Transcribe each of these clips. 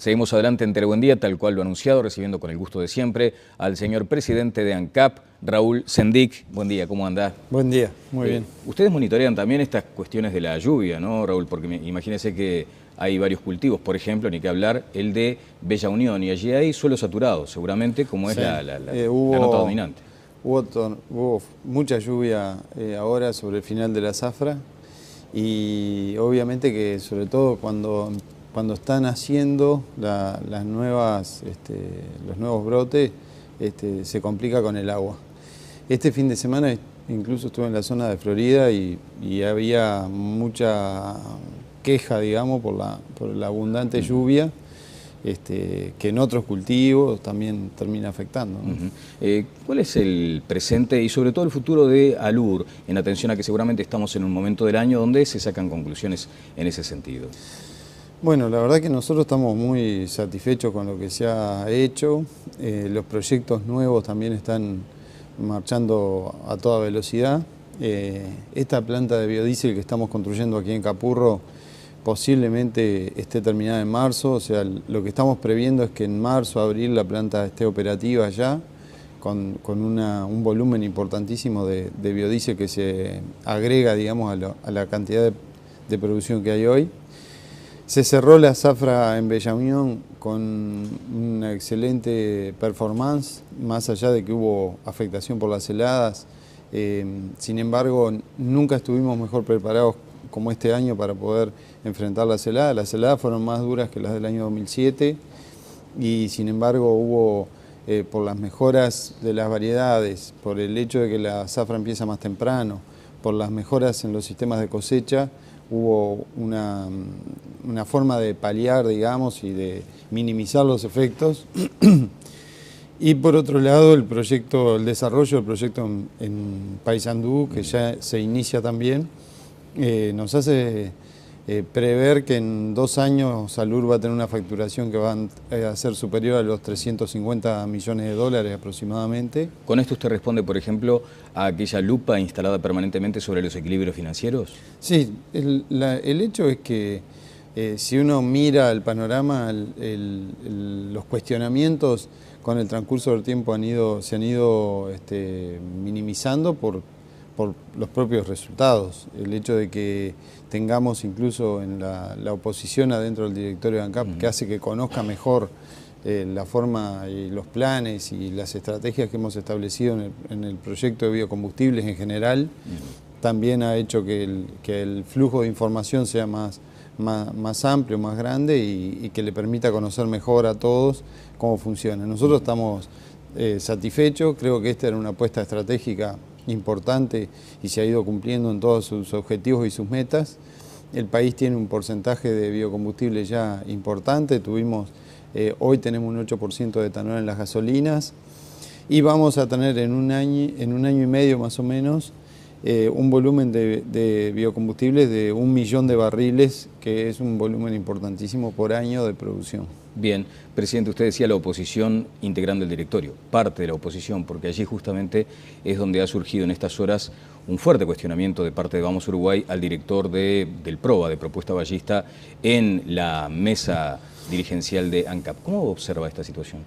Seguimos adelante en Buen Día, tal cual lo anunciado, recibiendo con el gusto de siempre al señor presidente de ANCAP, Raúl Sendic. Buen día, ¿cómo anda? Buen día, muy bien. Ustedes monitorean también estas cuestiones de la lluvia, ¿no, Raúl? Porque imagínense que hay varios cultivos, por ejemplo, ni que hablar, el de Bella Unión, y allí hay suelo saturado, seguramente, como es la nota dominante. Hubo mucha lluvia ahora sobre el final de la zafra, y obviamente que sobre todo cuando están haciendo los nuevos brotes, se complica con el agua. Este fin de semana incluso estuve en la zona de Florida y había mucha queja, digamos, por la abundante lluvia, que en otros cultivos también termina afectando, ¿no? ¿Cuál es el presente y sobre todo el futuro de Alur, en atención a que seguramente estamos en un momento del año donde se sacan conclusiones en ese sentido? Bueno, la verdad que nosotros estamos muy satisfechos con lo que se ha hecho. Los proyectos nuevos también están marchando a toda velocidad. Esta planta de biodiesel que estamos construyendo aquí en Capurro posiblemente esté terminada en marzo. O sea, lo que estamos previendo es que en marzo, abril, la planta esté operativa ya, con un volumen importantísimo de biodiesel que se agrega, digamos, a la cantidad de producción que hay hoy. Se cerró la zafra en Bella Unión con una excelente performance, más allá de que hubo afectación por las heladas. Sin embargo, nunca estuvimos mejor preparados como este año para poder enfrentar las heladas. Las heladas fueron más duras que las del año 2007 y sin embargo hubo, por las mejoras de las variedades, por el hecho de que la zafra empieza más temprano, por las mejoras en los sistemas de cosecha, hubo una forma de paliar, digamos, y de minimizar los efectos. Y por otro lado, el desarrollo del proyecto en Paysandú, que ya se inicia también, nos hace prever que en 2 años Alur va a tener una facturación que va a ser superior a los 350 millones de dólares aproximadamente. ¿Con esto usted responde, por ejemplo, a aquella lupa instalada permanentemente sobre los equilibrios financieros? Sí, el hecho es que si uno mira el panorama, los cuestionamientos con el transcurso del tiempo se han ido minimizando por los propios resultados. El hecho de que tengamos incluso en la oposición adentro del directorio de ANCAP, que hace que conozca mejor la forma y los planes y las estrategias que hemos establecido en el proyecto de biocombustibles en general, también ha hecho que el flujo de información sea más amplio, más grande y que le permita conocer mejor a todos cómo funciona. Nosotros estamos satisfechos, creo que esta era una apuesta estratégica importante y se ha ido cumpliendo en todos sus objetivos y sus metas. El país tiene un porcentaje de biocombustible ya importante, hoy tenemos un 8% de etanol en las gasolinas y vamos a tener en un año y medio más o menos un volumen de biocombustibles de 1 millón de barriles, que es un volumen importantísimo por año de producción. Bien, presidente, usted decía la oposición integrando el directorio, parte de la oposición, porque allí justamente es donde ha surgido en estas horas un fuerte cuestionamiento de parte de Vamos Uruguay al director del PROBA, de Propuesta Ballista, en la mesa dirigencial de ANCAP. ¿Cómo observa esta situación?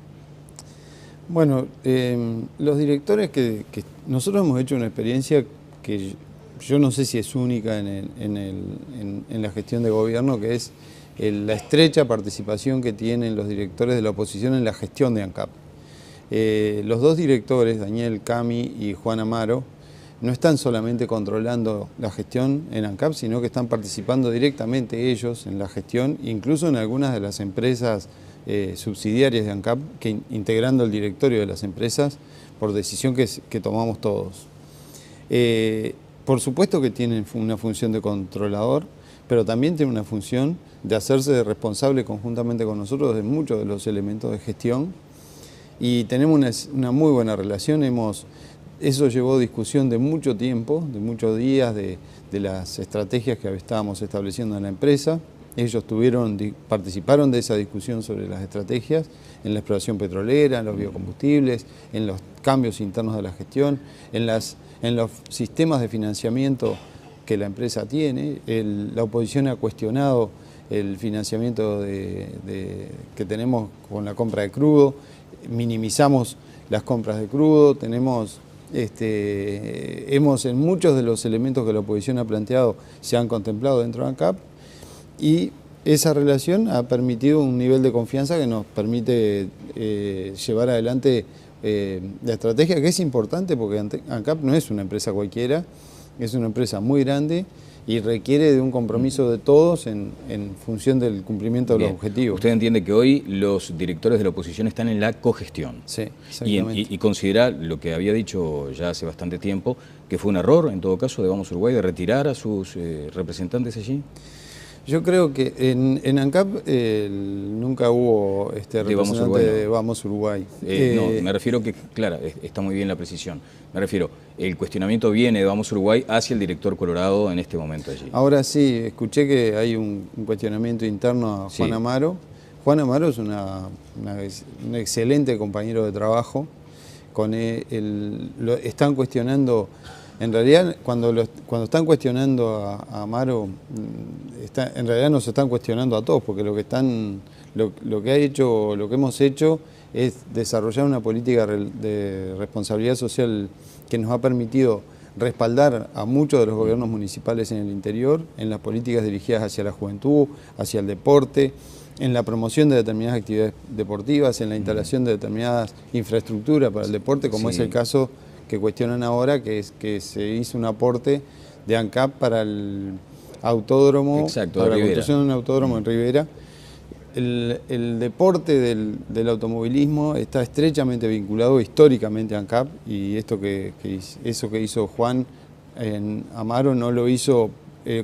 Bueno, los directores que nosotros hemos hecho una experiencia que yo no sé si es única en la gestión de gobierno, que es la estrecha participación que tienen los directores de la oposición en la gestión de ANCAP. Los 2 directores, Daniel Cami y Juan Amaro, no están solamente controlando la gestión en ANCAP, sino que están participando directamente ellos en la gestión, incluso en algunas de las empresas subsidiarias de ANCAP, integrando el directorio de las empresas por decisión que tomamos todos. Por supuesto que tienen una función de controlador, pero también tiene una función de hacerse responsable conjuntamente con nosotros de muchos de los elementos de gestión y tenemos una muy buena relación. Eso llevó discusión de mucho tiempo, de muchos días, de las estrategias que estábamos estableciendo en la empresa. Ellos participaron de esa discusión sobre las estrategias en la exploración petrolera, en los biocombustibles, en los cambios internos de la gestión, en los sistemas de financiamiento que la empresa tiene. La oposición ha cuestionado el financiamiento que tenemos con la compra de crudo, minimizamos las compras de crudo, tenemos... en muchos de los elementos que la oposición ha planteado se han contemplado dentro de ANCAP y esa relación ha permitido un nivel de confianza que nos permite llevar adelante la estrategia, que es importante porque ANCAP no es una empresa cualquiera, es una empresa muy grande y requiere de un compromiso de todos en función del cumplimiento de los objetivos. Usted entiende que hoy los directores de la oposición están en la cogestión. Sí, exactamente. Y considera lo que había dicho ya hace bastante tiempo, que fue un error, en todo caso, de Vamos Uruguay, de retirar a sus representantes allí. Yo creo que en ANCAP nunca hubo representante de Vamos Uruguay. No, me refiero que, claro, está muy bien la precisión. Me refiero, el cuestionamiento viene de Vamos Uruguay hacia el director Colorado en este momento allí. Ahora sí, escuché que hay un cuestionamiento interno a Juan Amaro. Juan Amaro es un excelente compañero de trabajo. Están cuestionando... En realidad, cuando están cuestionando a Amaro, en realidad nos están cuestionando a todos, porque lo que hemos hecho es desarrollar una política de responsabilidad social que nos ha permitido respaldar a muchos de los gobiernos municipales en el interior, en las políticas dirigidas hacia la juventud, hacia el deporte, en la promoción de determinadas actividades deportivas, en la instalación de determinadas infraestructuras para el deporte, como es el caso que cuestionan ahora, que se hizo un aporte de ANCAP para el autódromo, para la construcción de un autódromo en Rivera. El deporte del automovilismo está estrechamente vinculado históricamente a ANCAP, y eso que hizo Juan en Amaro no lo hizo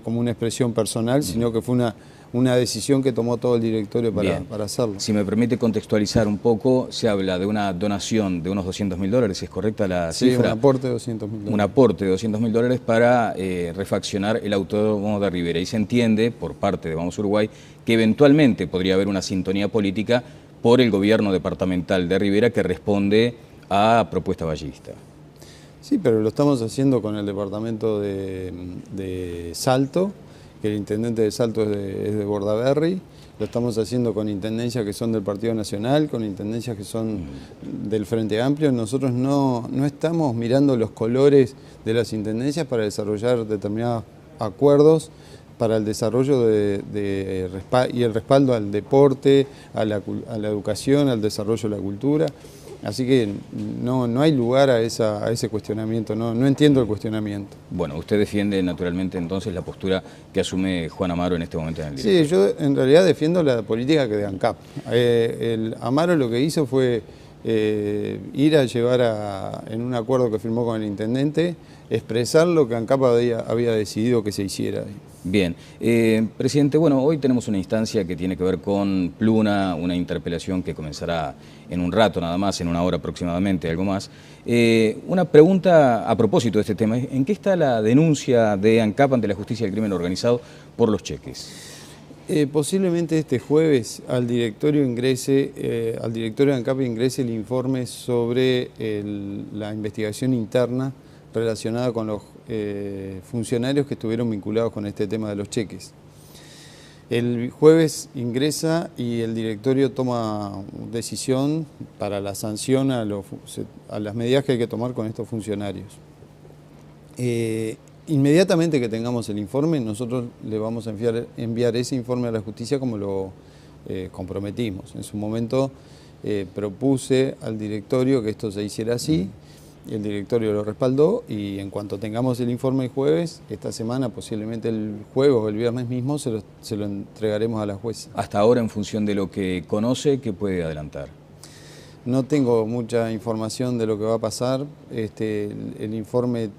como una expresión personal, sino que fue una decisión que tomó todo el directorio para hacerlo. Si me permite contextualizar un poco, se habla de una donación de unos $200.000, ¿es correcta la cifra? Sí, un aporte de $200.000. Un aporte de $200.000 para refaccionar el autódromo de Rivera. Y se entiende, por parte de Vamos Uruguay, que eventualmente podría haber una sintonía política por el gobierno departamental de Rivera que responde a propuesta vallista. Sí, pero lo estamos haciendo con el departamento de Salto, que el intendente de Salto es de Bordaberry. Lo estamos haciendo con intendencias que son del Partido Nacional, con intendencias que son del Frente Amplio. Nosotros no estamos mirando los colores de las intendencias para desarrollar determinados acuerdos para el desarrollo y el respaldo al deporte, a la educación, al desarrollo de la cultura. Así que no hay lugar a ese cuestionamiento, no entiendo el cuestionamiento. Bueno, usted defiende naturalmente entonces la postura que asume Juan Amaro en este momento en el directorio. Sí, yo en realidad defiendo la política que de ANCAP. Amaro lo que hizo fue ir a llevar en un acuerdo que firmó con el intendente, expresar lo que ANCAP había decidido que se hiciera. Bien, presidente, bueno, hoy tenemos una instancia que tiene que ver con Pluna, una interpelación que comenzará en un rato nada más, en una hora aproximadamente, algo más. Una pregunta a propósito de este tema, ¿en qué está la denuncia de ANCAP ante la justicia del crimen organizado por los cheques? Posiblemente este jueves al directorio de ANCAP ingrese el informe sobre la investigación interna relacionada con los funcionarios que estuvieron vinculados con este tema de los cheques. El jueves ingresa y el directorio toma decisión para la sanción a las medidas que hay que tomar con estos funcionarios. Inmediatamente que tengamos el informe, nosotros le vamos a enviar ese informe a la justicia como lo comprometimos. En su momento propuse al directorio que esto se hiciera así. El directorio lo respaldó y en cuanto tengamos el informe el jueves, esta semana, posiblemente el jueves o el viernes mismo, se lo entregaremos a la jueza. Hasta ahora, en función de lo que conoce, ¿qué puede adelantar? No tengo mucha información de lo que va a pasar. El informe,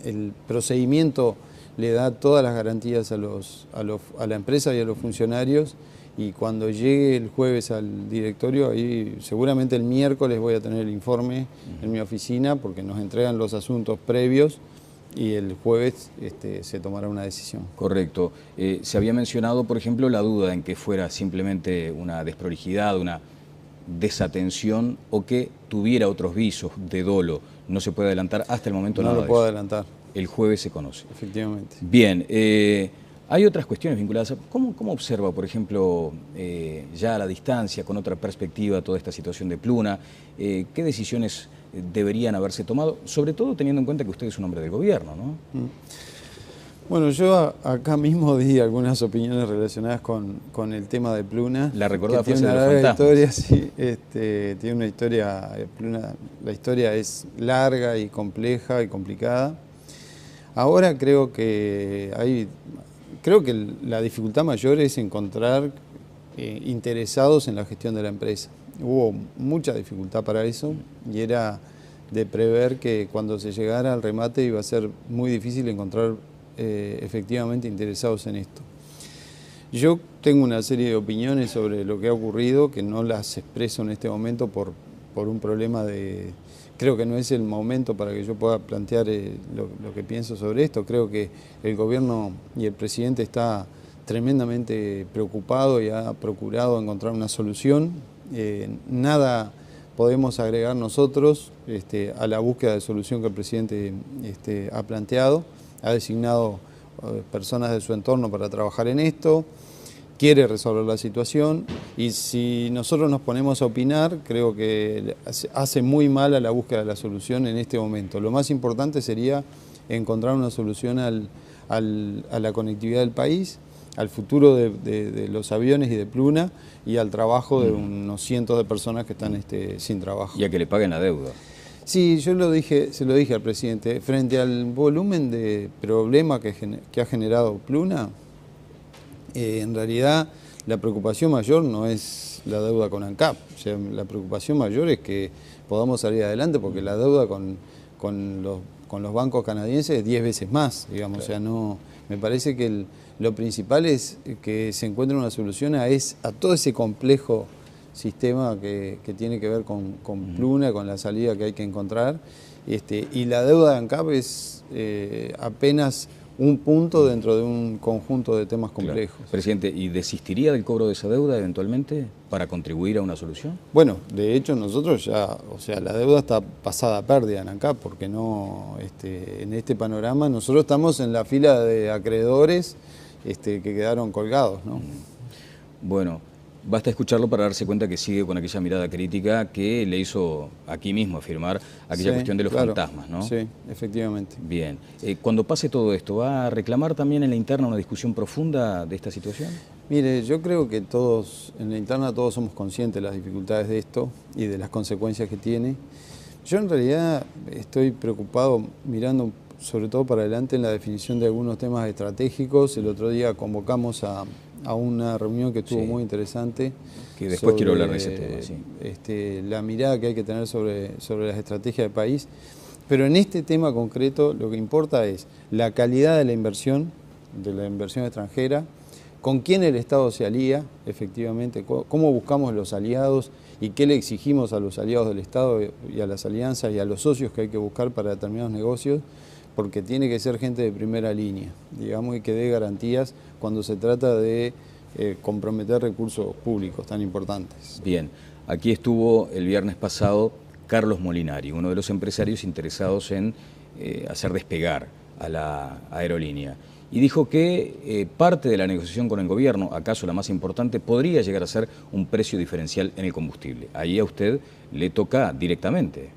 el procedimiento le da todas las garantías a la empresa y a los funcionarios. Y cuando llegue el jueves al directorio, ahí seguramente el miércoles voy a tener el informe en mi oficina porque nos entregan los asuntos previos y el jueves se tomará una decisión. Correcto. Se había mencionado, por ejemplo, la duda en que fuera simplemente una desprolijidad, una desatención o que tuviera otros visos de dolo. No se puede adelantar hasta el momento nada de eso. No lo puedo adelantar. El jueves se conoce. Efectivamente. Bien. Hay otras cuestiones vinculadas. ¿Cómo observa, por ejemplo, ya a la distancia, con otra perspectiva, toda esta situación de Pluna? ¿Qué decisiones deberían haberse tomado? Sobre todo teniendo en cuenta que usted es un hombre del gobierno, ¿no? Bueno, yo acá mismo di algunas opiniones relacionadas con el tema de Pluna. La recordada que tiene frase una de los larga fantasmas. historia, sí, tiene una historia, Pluna, la historia es larga y compleja y complicada. Ahora creo que la dificultad mayor es encontrar interesados en la gestión de la empresa. Hubo mucha dificultad para eso y era de prever que cuando se llegara al remate iba a ser muy difícil encontrar efectivamente interesados en esto. Yo tengo una serie de opiniones sobre lo que ha ocurrido que no las expreso en este momento por un problema de... Creo que no es el momento para que yo pueda plantear lo que pienso sobre esto. Creo que el gobierno y el presidente está tremendamente preocupado y ha procurado encontrar una solución. Nada podemos agregar nosotros a la búsqueda de solución que el presidente ha planteado. Ha designado personas de su entorno para trabajar en esto, quiere resolver la situación y si nosotros nos ponemos a opinar, creo que hace muy mal a la búsqueda de la solución en este momento. Lo más importante sería encontrar una solución a la conectividad del país, al futuro de los aviones y de Pluna y al trabajo de unos cientos de personas que están sin trabajo. Y a que le paguen la deuda. Sí, yo se lo dije al presidente, frente al volumen de problema que ha generado Pluna, en realidad la preocupación mayor no es la deuda con ANCAP, o sea, la preocupación mayor es que podamos salir adelante porque la deuda con los bancos canadienses es 10 veces más, digamos, claro. O sea, no, me parece que lo principal es que se encuentre una solución a todo ese complejo sistema que tiene que ver con Pluna, con la salida que hay que encontrar, y la deuda de ANCAP es apenas un punto dentro de un conjunto de temas complejos. Claro. Presidente, ¿y desistiría del cobro de esa deuda eventualmente para contribuir a una solución? Bueno, de hecho nosotros ya, o sea, la deuda está pasada a pérdida en ANCAP, porque no, en este panorama nosotros estamos en la fila de acreedores que quedaron colgados, ¿no? Bueno, basta escucharlo para darse cuenta que sigue con aquella mirada crítica que le hizo aquí mismo afirmar aquella cuestión de los fantasmas, ¿no? Sí, efectivamente. Bien. Cuando pase todo esto, ¿va a reclamar también en la interna una discusión profunda de esta situación? Mire, yo creo que todos, en la interna todos somos conscientes de las dificultades de esto y de las consecuencias que tiene. Yo en realidad estoy preocupado mirando sobre todo para adelante en la definición de algunos temas estratégicos. El otro día convocamos a una reunión que estuvo muy interesante. Que después quiero hablar de ese tema, sí. La mirada que hay que tener sobre las estrategias del país. Pero en este tema concreto lo que importa es la calidad de la inversión extranjera, con quién el Estado se alía, efectivamente, cómo buscamos los aliados y qué le exigimos a los aliados del Estado y a las alianzas y a los socios que hay que buscar para determinados negocios, porque tiene que ser gente de primera línea, digamos, y que dé garantías cuando se trata de comprometer recursos públicos tan importantes. Bien, aquí estuvo el viernes pasado Carlos Molinari, uno de los empresarios interesados en hacer despegar a la aerolínea, y dijo que parte de la negociación con el gobierno, acaso la más importante, podría llegar a ser un precio diferencial en el combustible. Ahí a usted le toca directamente.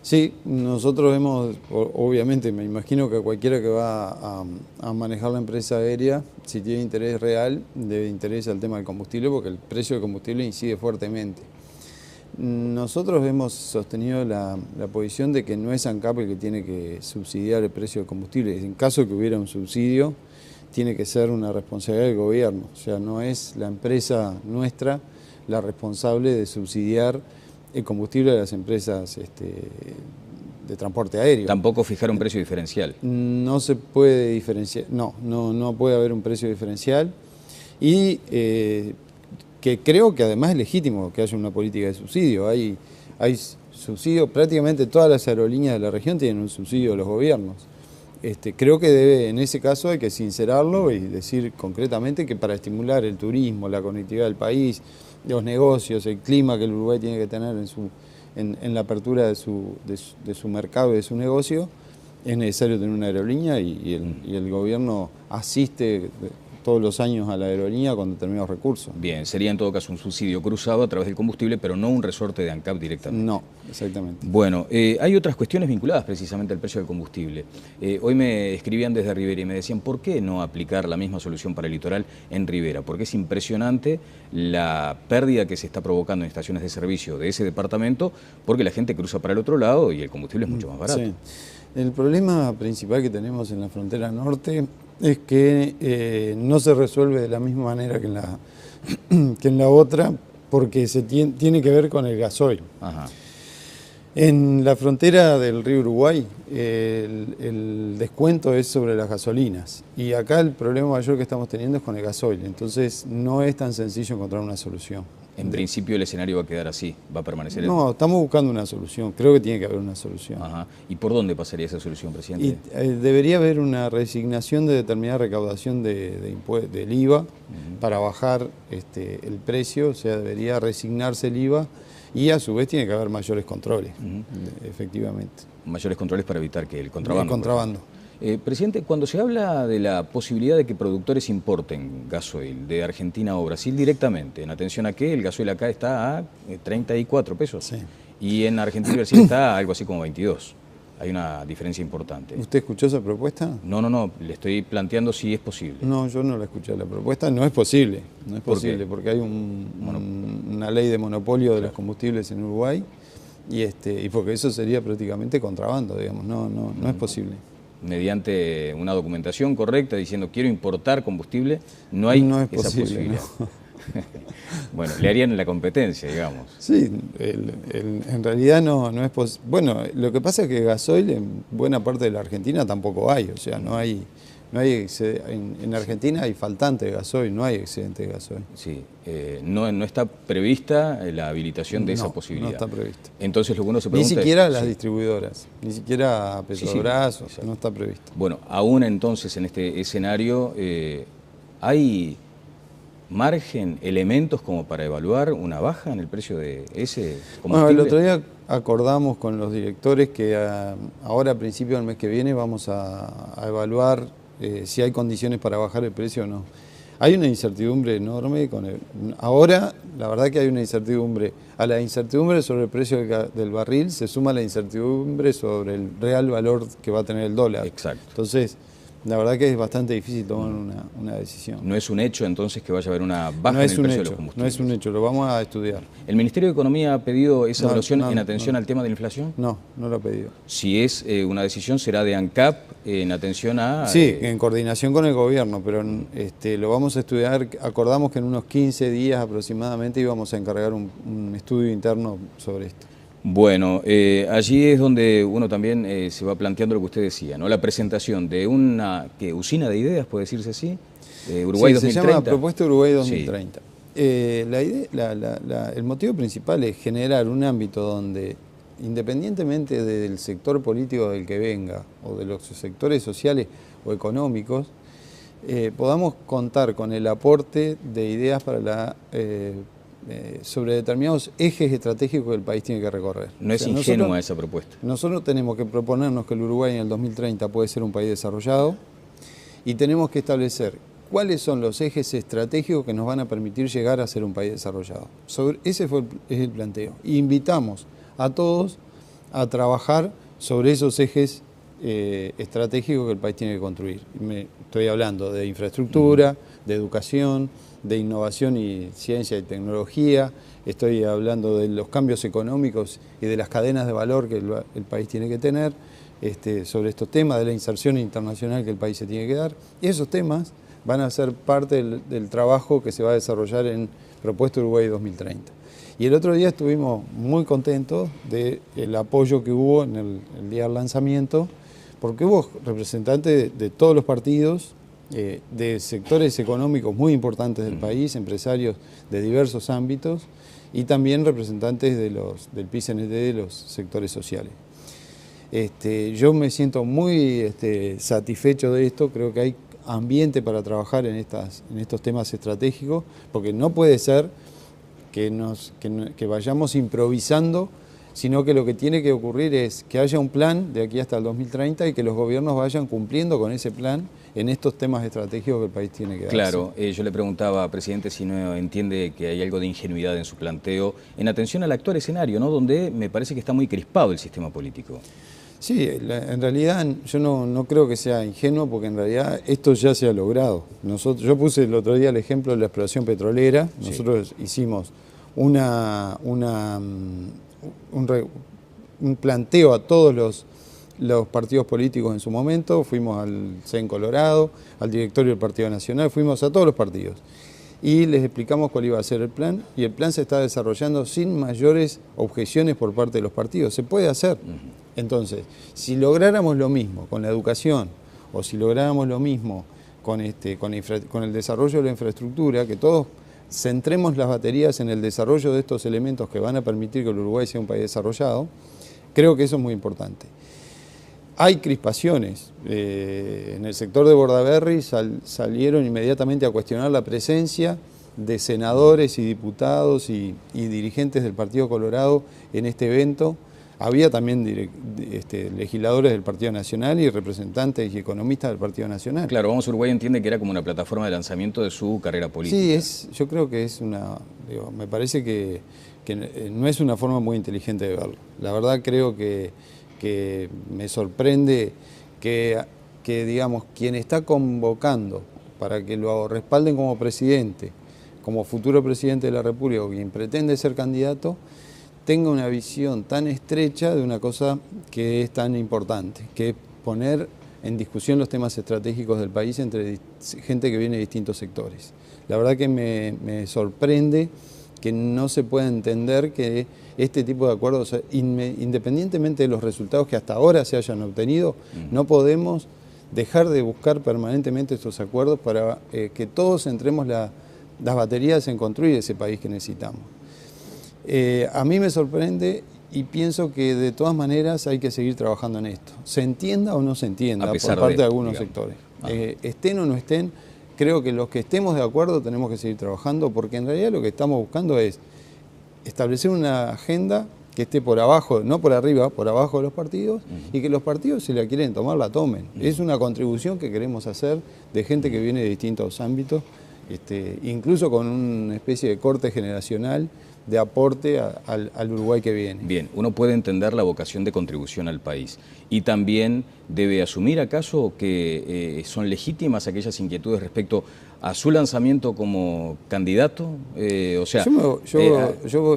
Sí, nosotros hemos, obviamente, me imagino que cualquiera que va a manejar la empresa aérea, si tiene interés real, debe interés al tema del combustible, porque el precio del combustible incide fuertemente. Nosotros hemos sostenido la posición de que no es ANCAP el que tiene que subsidiar el precio del combustible. En caso de que hubiera un subsidio, tiene que ser una responsabilidad del gobierno. O sea, no es la empresa nuestra la responsable de subsidiar el combustible de las empresas de transporte aéreo. ¿Tampoco fijar un precio diferencial? No se puede diferenciar, no puede haber un precio diferencial y que creo que además es legítimo que haya una política de subsidio. Hay subsidio, prácticamente todas las aerolíneas de la región tienen un subsidio de los gobiernos. Creo que en ese caso hay que sincerarlo y decir concretamente que para estimular el turismo, la conectividad del país, los negocios, el clima que el Uruguay tiene que tener en la apertura de su mercado y de su negocio, es necesario tener una aerolínea y el gobierno asiste todos los años a la aerolínea con determinados recursos. Bien, sería en todo caso un subsidio cruzado a través del combustible, pero no un resorte de ANCAP directamente. No, exactamente. Bueno, hay otras cuestiones vinculadas precisamente al precio del combustible. Hoy me escribían desde Rivera y me decían, ¿por qué no aplicar la misma solución para el litoral en Rivera? Porque es impresionante la pérdida que se está provocando en estaciones de servicio de ese departamento, porque la gente cruza para el otro lado y el combustible es mucho más barato. Sí. El problema principal que tenemos en la frontera norte es que no se resuelve de la misma manera que en la otra, porque tiene que ver con el gasoil. Ajá. En la frontera del río Uruguay el descuento es sobre las gasolinas y acá el problema mayor que estamos teniendo es con el gasoil, entonces no es tan sencillo encontrar una solución. En principio el escenario va a quedar así, va a permanecer... No, estamos buscando una solución, creo que tiene que haber una solución. Ajá. ¿Y por dónde pasaría esa solución, presidente? Y, debería haber una resignación de determinada recaudación del IVA para bajar el precio, o sea, debería resignarse el IVA y a su vez tiene que haber mayores controles, efectivamente. Mayores controles para evitar que el contrabando... El contrabando. Presidente, cuando se habla de la posibilidad de que productores importen gasoil de Argentina o Brasil directamente, en atención a que el gasoil acá está a 34 pesos Sí. y en Argentina y Brasil está a algo así como 22. Hay una diferencia importante. ¿Usted escuchó esa propuesta? No, le estoy planteando si es posible. No, yo no la escuché. La propuesta no es posible, no es posible, porque hay una ley de monopolio de los combustibles en Uruguay y porque eso sería prácticamente contrabando, digamos, no es posible. Mediante una documentación correcta diciendo quiero importar combustible, no hay no es esa posible, posibilidad. No. Bueno, le harían la competencia, digamos. Sí, en realidad no es posible. Bueno, lo que pasa es que gasoil en buena parte de la Argentina tampoco hay, o sea, no hay en Argentina hay faltante de gasoil, no hay excedente de gasoil. Sí, no está prevista la habilitación de esa posibilidad. No está prevista. Entonces lo que uno se pregunta ni siquiera es, las distribuidoras, ni siquiera Petrobras, no está previsto. Bueno, aún entonces en este escenario, ¿hay margen, elementos como para evaluar una baja en el precio de ese combustible? Bueno, el otro día acordamos con los directores que ahora a principio del mes que viene vamos a evaluar si hay condiciones para bajar el precio o no. Hay una incertidumbre enorme. Ahora, la verdad que hay una incertidumbre. A la incertidumbre sobre el precio del barril se suma la incertidumbre sobre el real valor que va a tener el dólar. Exacto. Entonces, la verdad que es bastante difícil tomar una decisión. ¿No es un hecho entonces que vaya a haber una baja en el precio de los combustibles? No es un hecho, lo vamos a estudiar. ¿El Ministerio de Economía ha pedido esa evaluación en atención al tema de la inflación? No lo ha pedido. Si es una decisión, será de ANCAP en atención a... Sí, en coordinación con el gobierno, pero lo vamos a estudiar. Acordamos que en unos 15 días aproximadamente íbamos a encargar un estudio interno sobre esto. Bueno, allí es donde uno también se va planteando lo que usted decía, ¿no? La presentación de una usina de ideas, puede decirse así, Uruguay 2030. Se llama Propuesta Uruguay 2030. Sí. El motivo principal es generar un ámbito donde, independientemente del sector político del que venga, o de los sectores sociales o económicos, podamos contar con el aporte de ideas para sobre determinados ejes estratégicos que el país tiene que recorrer. No es ingenua esa propuesta. Nosotros tenemos que proponernos que el Uruguay en el 2030 puede ser un país desarrollado y tenemos que establecer cuáles son los ejes estratégicos que nos van a permitir llegar a ser un país desarrollado. Ese es el planteo. Y invitamos a todos a trabajar sobre esos ejes estratégicos que el país tiene que construir. Estoy hablando de infraestructura, de educación, de innovación y ciencia y tecnología, estoy hablando de los cambios económicos y de las cadenas de valor que el país tiene que tener, sobre estos temas de la inserción internacional que el país se tiene que dar. Y esos temas van a ser parte del trabajo que se va a desarrollar en Propuesta Uruguay 2030. Y el otro día estuvimos muy contentos del apoyo que hubo en el día del lanzamiento, porque hubo representantes de todos los partidos, de sectores económicos muy importantes del país, empresarios de diversos ámbitos y también representantes del PICNT, de los sectores sociales. Yo me siento muy satisfecho de esto, creo que hay ambiente para trabajar en estos temas estratégicos, porque no puede ser que vayamos improvisando sino que lo que tiene que ocurrir es que haya un plan de aquí hasta el 2030 y que los gobiernos vayan cumpliendo con ese plan en estos temas estratégicos que el país tiene que darse. Claro, yo le preguntaba, presidente, si no entiende que hay algo de ingenuidad en su planteo, en atención al actual escenario, ¿no? Donde me parece que está muy crispado el sistema político. Sí, en realidad yo no creo que sea ingenuo, porque en realidad esto ya se ha logrado. Yo puse el otro día el ejemplo de la exploración petrolera. Nosotros hicimos un planteo a todos los partidos políticos en su momento, fuimos al CEN Colorado, al directorio del Partido Nacional, fuimos a todos los partidos y les explicamos cuál iba a ser el plan, y el plan se está desarrollando sin mayores objeciones por parte de los partidos. Se puede hacer. Entonces, si lográramos lo mismo con la educación, o si lográramos lo mismo con el desarrollo de la infraestructura, que todos centremos las baterías en el desarrollo de estos elementos que van a permitir que el Uruguay sea un país desarrollado, creo que eso es muy importante. Hay crispaciones. En el sector de Bordaberry salieron inmediatamente a cuestionar la presencia de senadores y diputados y dirigentes del Partido Colorado en este evento. Había también legisladores del Partido Nacional y representantes y economistas del Partido Nacional. Claro, Vamos Uruguay entiende que era como una plataforma de lanzamiento de su carrera política. Sí, yo creo que es me parece que no es una forma muy inteligente de verlo. La verdad creo que me sorprende que digamos, quien está convocando para que lo respalden como presidente, como futuro presidente de la República, o quien pretende ser candidato, tenga una visión tan estrecha de una cosa que es tan importante, que es poner en discusión los temas estratégicos del país entre gente que viene de distintos sectores. La verdad que me sorprende que no se pueda entender que este tipo de acuerdos, independientemente de los resultados que hasta ahora se hayan obtenido, no podemos dejar de buscar permanentemente estos acuerdos para que todos centremos las baterías en construir ese país que necesitamos. A mí me sorprende y pienso que de todas maneras hay que seguir trabajando en esto. Se entienda o no se entienda por parte de algunos sectores. Estén o no estén, creo que los que estemos de acuerdo tenemos que seguir trabajando, porque en realidad lo que estamos buscando es establecer una agenda que esté por abajo, no por arriba, por abajo de los partidos, y que los partidos, si la quieren tomar, la tomen. Es una contribución que queremos hacer de gente que viene de distintos ámbitos, incluso con una especie de corte generacional de aporte al Uruguay que viene. Bien, uno puede entender la vocación de contribución al país y también debe asumir acaso que son legítimas aquellas inquietudes respecto a su lanzamiento como candidato. O sea,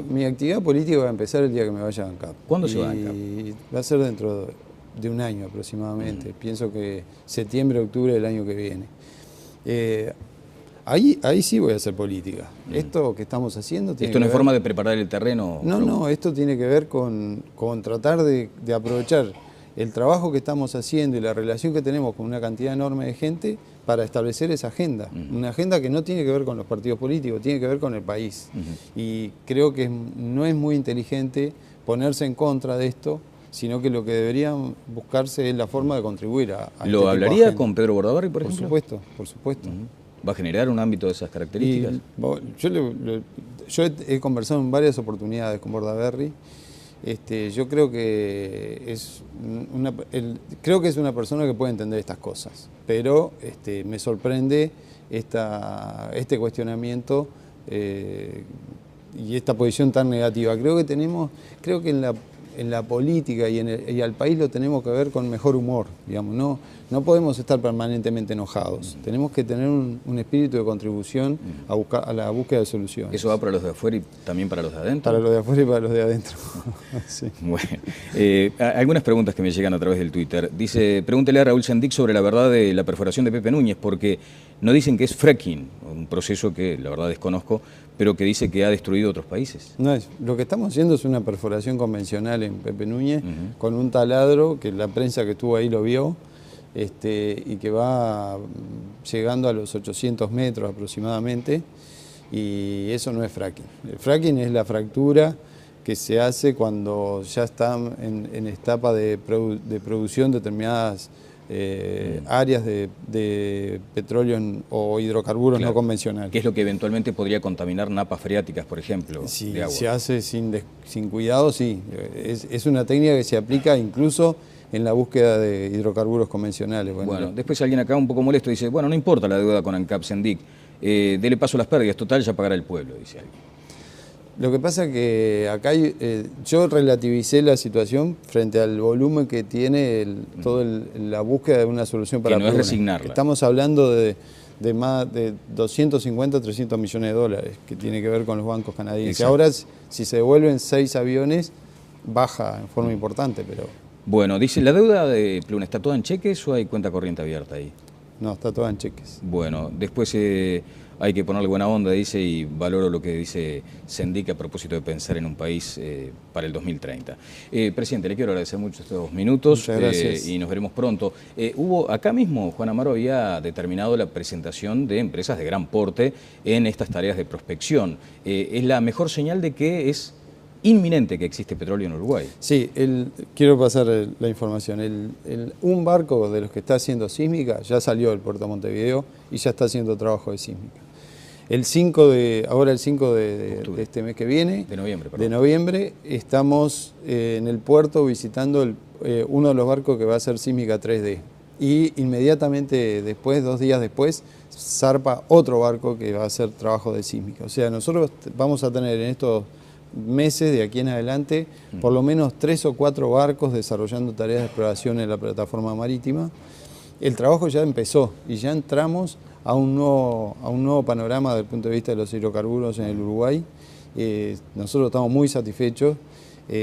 mi actividad política va a empezar el día que me vaya a ANCAP. ¿Cuándo se va a ANCAP? Va a ser dentro de un año aproximadamente. Pienso que septiembre, octubre del año que viene. Ahí sí voy a hacer política. Esto que estamos haciendo tiene ¿Esto no es forma de preparar el terreno? No, esto tiene que ver con tratar de aprovechar el trabajo que estamos haciendo y la relación que tenemos con una cantidad enorme de gente para establecer esa agenda. Una agenda que no tiene que ver con los partidos políticos, tiene que ver con el país. Y creo que no es muy inteligente ponerse en contra de esto, sino que lo que debería buscarse es la forma de contribuir a ¿Lo hablaría con Pedro Bordaberry, por ejemplo? Por supuesto. ¿Va a generar un ámbito de esas características? Yo he conversado en varias oportunidades con Bordaberry. Yo creo que es una persona que puede entender estas cosas, pero me sorprende este cuestionamiento y esta posición tan negativa. Creo que en la política y al país lo tenemos que ver con mejor humor, digamos. No podemos estar permanentemente enojados. Tenemos que tener un espíritu de contribución a la búsqueda de soluciones. ¿Eso va para los de afuera y también para los de adentro? Para los de afuera y para los de adentro. Sí. Bueno, algunas preguntas que me llegan a través del Twitter. Dice, pregúntele a Raúl Sendic sobre la verdad de la perforación de Pepe Núñez, porque no dicen que es fracking, un proceso que la verdad desconozco, pero que dice que ha destruido otros países. Lo que estamos haciendo es una perforación convencional en Pepe Núñez, con un taladro que la prensa que estuvo ahí lo vio, y que va llegando a los 800 metros aproximadamente, y eso no es fracking. El fracking es la fractura que se hace cuando ya están en etapa de producción determinadas áreas de petróleo o hidrocarburos no convencionales. ¿Qué es lo que eventualmente podría contaminar napas freáticas, por ejemplo, si de agua? se hace sin cuidado, sí. Es una técnica que se aplica incluso en la búsqueda de hidrocarburos convencionales. Bueno, después alguien acá un poco molesto dice, bueno, no importa la deuda con ANCAP Sendic, dele paso a las pérdidas, total, ya pagará el pueblo, dice alguien. Lo que pasa es que acá yo relativicé la situación frente al volumen que tiene la búsqueda de una solución para que no es resignarla. Estamos hablando de más de 250, 300 millones de dólares, que tiene que ver con los bancos canadienses. Exacto. Ahora, si se devuelven 6 aviones, baja en forma importante, pero... Bueno, dice, ¿la deuda de Pluna está toda en cheques o hay cuenta corriente abierta ahí? No, está toda en cheques. Bueno, después hay que ponerle buena onda, dice, y valoro lo que dice Sendic a propósito de pensar en un país para el 2030. Presidente, le quiero agradecer mucho estos minutos. Muchas gracias. Y nos veremos pronto. Acá mismo, Juan Amaro había determinado la presentación de empresas de gran porte en estas tareas de prospección. ¿Es la mejor señal de que es inminente que existe petróleo en Uruguay? Sí, quiero pasar la información. Un barco de los que está haciendo sísmica ya salió del puerto de Montevideo y ya está haciendo trabajo de sísmica. Ahora el 5 de este mes que viene, de noviembre, estamos en el puerto visitando uno de los barcos que va a hacer sísmica 3D. Y inmediatamente después, 2 días después, zarpa otro barco que va a hacer trabajo de sísmica. O sea, nosotros vamos a tener en estos meses de aquí en adelante por lo menos 3 o 4 barcos desarrollando tareas de exploración en la plataforma marítima. El trabajo ya empezó y ya entramos a un nuevo panorama desde el punto de vista de los hidrocarburos en el Uruguay. Nosotros estamos muy satisfechos.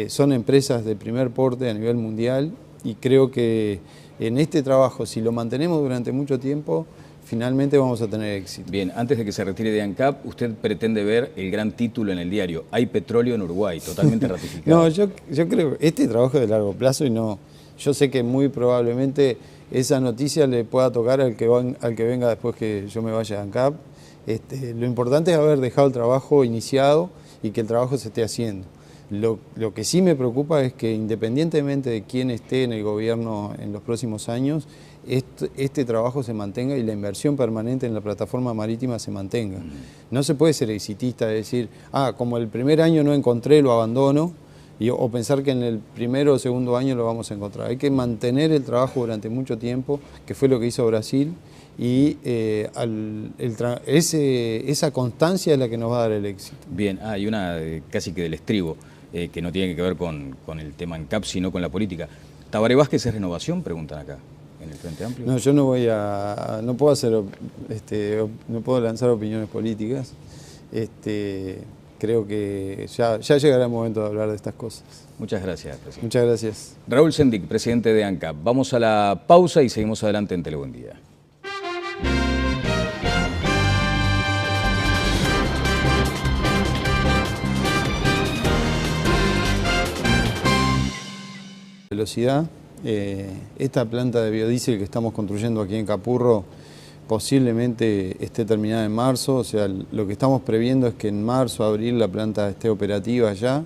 Son empresas de primer porte a nivel mundial y creo que en este trabajo, si lo mantenemos durante mucho tiempo, finalmente vamos a tener éxito. Bien, antes de que se retire de ANCAP, usted pretende ver el gran título en el diario, hay petróleo en Uruguay, totalmente ratificado. No, yo creo que este trabajo es de largo plazo y no, yo sé que muy probablemente esa noticia le pueda tocar al que venga después que yo me vaya de ANCAP. Lo importante es haber dejado el trabajo iniciado y que el trabajo se esté haciendo. Lo que sí me preocupa es que independientemente de quién esté en el gobierno en los próximos años, este trabajo se mantenga y la inversión permanente en la plataforma marítima se mantenga. No se puede ser exitista, decir, como el primer año no encontré, lo abandono, o pensar que en el primero o segundo año lo vamos a encontrar. Hay que mantener el trabajo durante mucho tiempo, que fue lo que hizo Brasil, y esa constancia es la que nos va a dar el éxito. Bien, hay una casi que del estribo, que no tiene que ver con el tema ANCAP, sino con la política. ¿Tabaré Vázquez es renovación? Preguntan acá, en el Frente Amplio. No, yo no puedo lanzar opiniones políticas. Creo que ya llegará el momento de hablar de estas cosas. Muchas gracias, presidente. Muchas gracias. Raúl Sendic, presidente de ANCAP. Vamos a la pausa y seguimos adelante en Telebuen Día. Velocidad. Esta planta de biodiesel que estamos construyendo aquí en Capurro posiblemente esté terminada en marzo, o sea, lo que estamos previendo es que en marzo, abril, la planta esté operativa ya,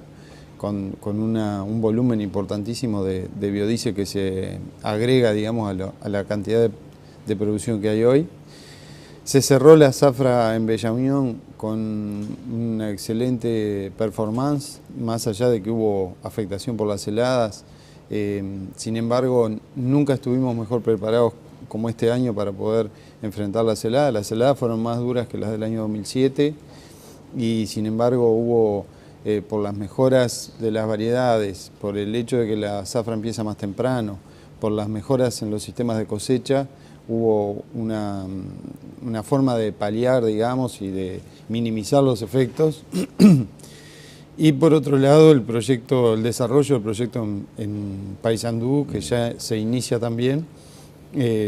con un volumen importantísimo de biodiesel que se agrega, digamos, a la cantidad de producción que hay hoy. Se cerró la zafra en Bellamión con una excelente performance, más allá de que hubo afectación por las heladas. Sin embargo, nunca estuvimos mejor preparados como este año para poder enfrentar las heladas. Las heladas fueron más duras que las del año 2007 y sin embargo hubo, por las mejoras de las variedades, por el hecho de que la zafra empieza más temprano, por las mejoras en los sistemas de cosecha, hubo una forma de paliar, digamos, y de minimizar los efectos. Y por otro lado, el desarrollo del proyecto en Paysandú, que ya se inicia también,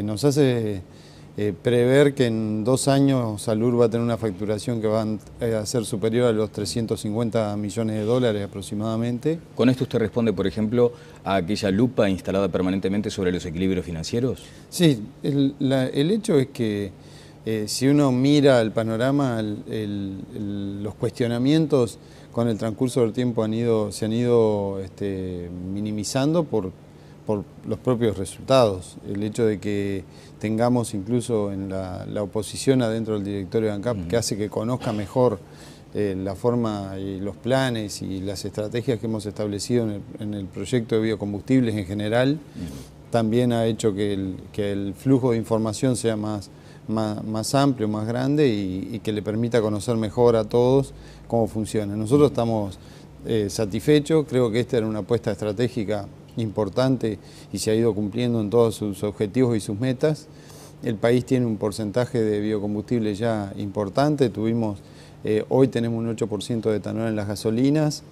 nos hace prever que en 2 años Salur va a tener una facturación que va a ser superior a los 350 millones de dólares aproximadamente. ¿Con esto usted responde, por ejemplo, a aquella lupa instalada permanentemente sobre los equilibrios financieros? Sí, el hecho es que si uno mira el panorama, los cuestionamientos con el transcurso del tiempo se han ido minimizando por por los propios resultados. El hecho de que tengamos incluso en la oposición adentro del directorio de ANCAP, que hace que conozca mejor la forma y los planes y las estrategias que hemos establecido en el proyecto de biocombustibles en general, también ha hecho que el flujo de información sea más amplio, más grande y que le permita conocer mejor a todos cómo funciona. Nosotros estamos satisfechos, creo que esta era una apuesta estratégica importante y se ha ido cumpliendo en todos sus objetivos y sus metas. El país tiene un porcentaje de biocombustible ya importante, hoy tenemos un 8% de etanol en las gasolinas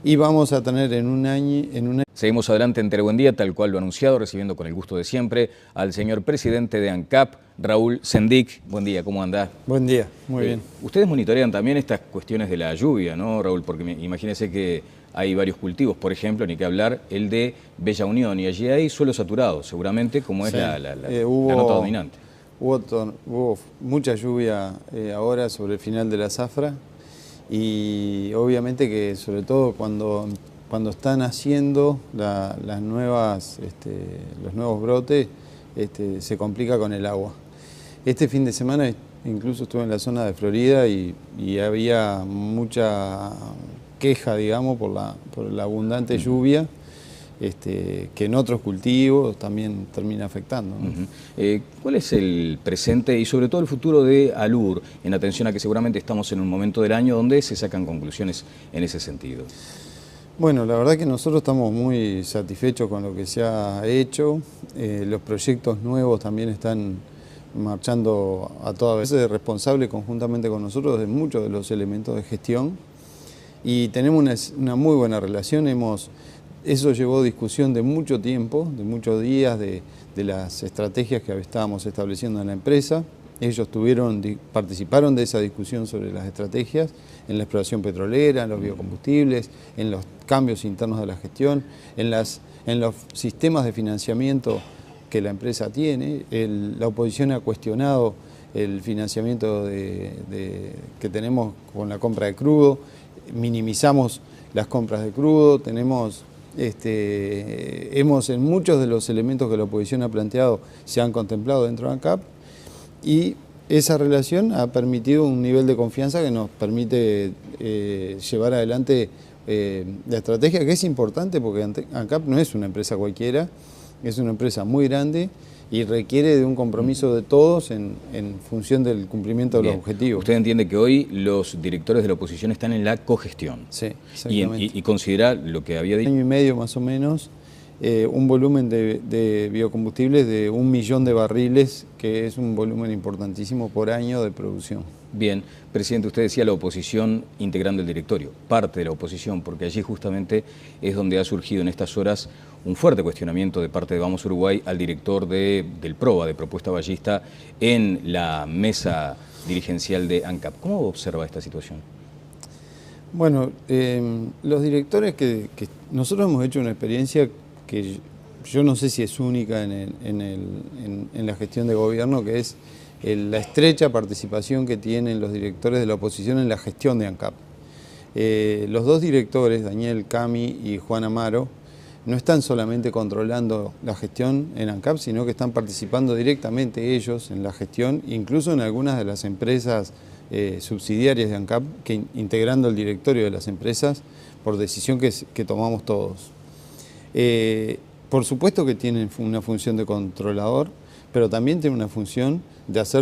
y vamos a tener en un año... Seguimos adelante en Telebuendía, tal cual lo anunciado, recibiendo con el gusto de siempre al señor presidente de ANCAP, Raúl Sendic. Buen día, ¿cómo anda? Buen día, muy bien. Ustedes monitorean también estas cuestiones de la lluvia, ¿no, Raúl? Porque imagínense que hay varios cultivos, por ejemplo, ni que hablar, el de Bella Unión, y allí hay suelo saturado, seguramente, como es la nota dominante. Hubo mucha lluvia ahora sobre el final de la zafra y obviamente que sobre todo cuando están haciendo los nuevos brotes, se complica con el agua. Este fin de semana incluso estuve en la zona de Florida y había mucha queja, digamos, por la abundante lluvia, que en otros cultivos también termina afectando, ¿no? ¿Cuál es el presente y sobre todo el futuro de Alur, en atención a que seguramente estamos en un momento del año donde se sacan conclusiones en ese sentido? Bueno, la verdad que nosotros estamos muy satisfechos con lo que se ha hecho. Los proyectos nuevos también están marchando a toda vez. Es responsable conjuntamente con nosotros de muchos de los elementos de gestión y tenemos una muy buena relación. Eso llevó discusión de mucho tiempo, de muchos días, de las estrategias que estábamos estableciendo en la empresa. Ellos participaron de esa discusión sobre las estrategias en la exploración petrolera, en los biocombustibles, en los cambios internos de la gestión, en los sistemas de financiamiento que la empresa tiene. La oposición ha cuestionado el financiamiento que tenemos con la compra de crudo, minimizamos las compras de crudo, en muchos de los elementos que la oposición ha planteado se han contemplado dentro de ANCAP. Y esa relación ha permitido un nivel de confianza que nos permite llevar adelante la estrategia, que es importante porque ANCAP no es una empresa cualquiera, es una empresa muy grande y requiere de un compromiso de todos en función del cumplimiento de los objetivos. Usted entiende que hoy los directores de la oposición están en la cogestión. Sí, exactamente. Y considera lo que había dicho. Un año y medio más o menos. Un volumen de biocombustibles de 1 millón de barriles, que es un volumen importantísimo por año de producción. Bien, presidente, usted decía la oposición integrando el directorio, parte de la oposición, porque allí justamente es donde ha surgido en estas horas un fuerte cuestionamiento de parte de Vamos Uruguay al director del PROBA, de Propuesta Ballista, en la mesa dirigencial de ANCAP. ¿Cómo observa esta situación? Bueno, los directores que nosotros hemos hecho una experiencia que yo no sé si es única en la gestión de gobierno, que es la estrecha participación que tienen los directores de la oposición en la gestión de ANCAP. Los dos directores, Daniel Cami y Juan Amaro, no están solamente controlando la gestión en ANCAP, sino que están participando directamente ellos en la gestión, incluso en algunas de las empresas subsidiarias de ANCAP, integrando el directorio de las empresas por decisión que tomamos todos. Por supuesto que tienen una función de controlador, pero también tienen una función de hacer